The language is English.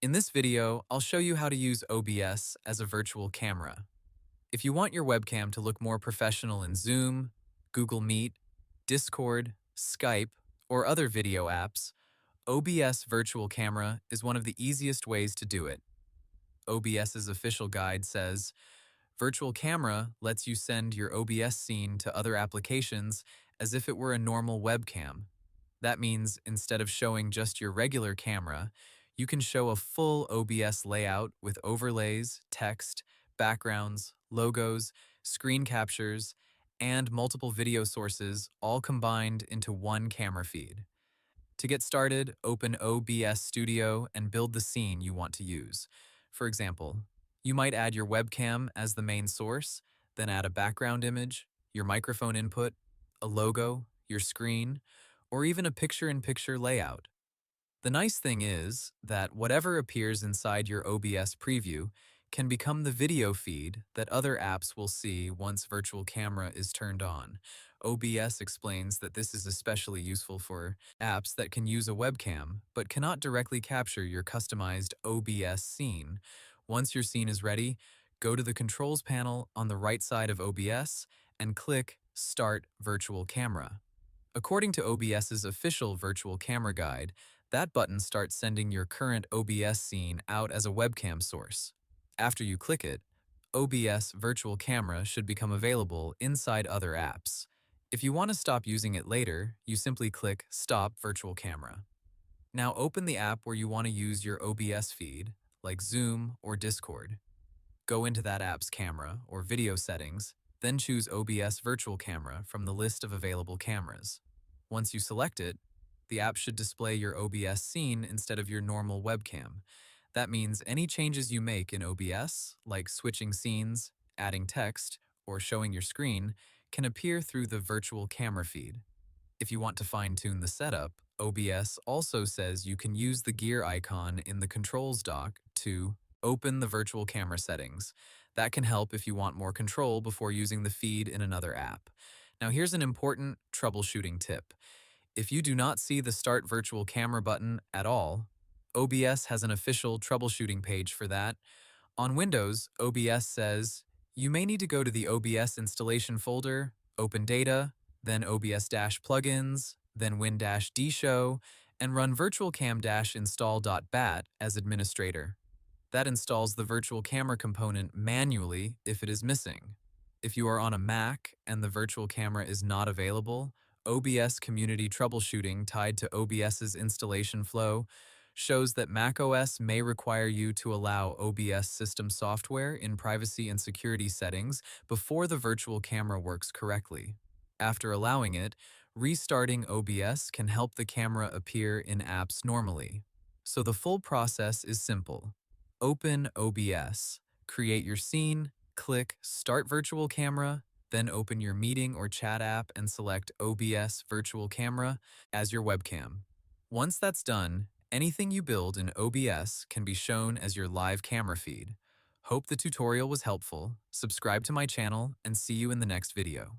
In this video, I'll show you how to use OBS as a virtual camera. If you want your webcam to look more professional in Zoom, Google Meet, Discord, Skype, or other video apps, OBS Virtual Camera is one of the easiest ways to do it. OBS's official guide says, Virtual Camera lets you send your OBS scene to other applications as if it were a normal webcam. That means instead of showing just your regular camera, you can show a full OBS layout with overlays, text, backgrounds, logos, screen captures, and multiple video sources all combined into one camera feed. To get started, open OBS Studio and build the scene you want to use. For example, you might add your webcam as the main source, then add a background image, your microphone input, a logo, your screen, or even a picture-in-picture layout. The nice thing is that whatever appears inside your OBS preview can become the video feed that other apps will see once Virtual Camera is turned on. OBS explains that this is especially useful for apps that can use a webcam but cannot directly capture your customized OBS scene. Once your scene is ready, go to the Controls panel on the right side of OBS and click Start Virtual Camera. According to OBS's official Virtual Camera Guide, that button starts sending your current OBS scene out as a webcam source. After you click it, OBS Virtual Camera should become available inside other apps. If you want to stop using it later, you simply click Stop Virtual Camera. Now open the app where you want to use your OBS feed, like Zoom or Discord. Go into that app's camera or video settings, then choose OBS Virtual Camera from the list of available cameras. Once you select it, the app should display your OBS scene instead of your normal webcam. That means any changes you make in OBS, like switching scenes, adding text, or showing your screen, can appear through the virtual camera feed. If you want to fine-tune the setup, OBS also says you can use the gear icon in the controls dock to open the virtual camera settings. That can help if you want more control before using the feed in another app. Now here's an important troubleshooting tip. If you do not see the Start Virtual Camera button at all, OBS has an official troubleshooting page for that. On Windows, OBS says, you may need to go to the OBS installation folder, open data, then OBS-plugins, then win-dshow, and run virtualcam-install.bat as administrator. That installs the virtual camera component manually if it is missing. If you are on a Mac and the virtual camera is not available, OBS Community Troubleshooting tied to OBS's installation flow shows that macOS may require you to allow OBS system software in privacy and security settings before the virtual camera works correctly. After allowing it, restarting OBS can help the camera appear in apps normally. So the full process is simple. Open OBS, create your scene, click Start Virtual Camera, then open your meeting or chat app and select OBS Virtual Camera as your webcam. Once that's done, anything you build in OBS can be shown as your live camera feed. Hope the tutorial was helpful. Subscribe to my channel and see you in the next video.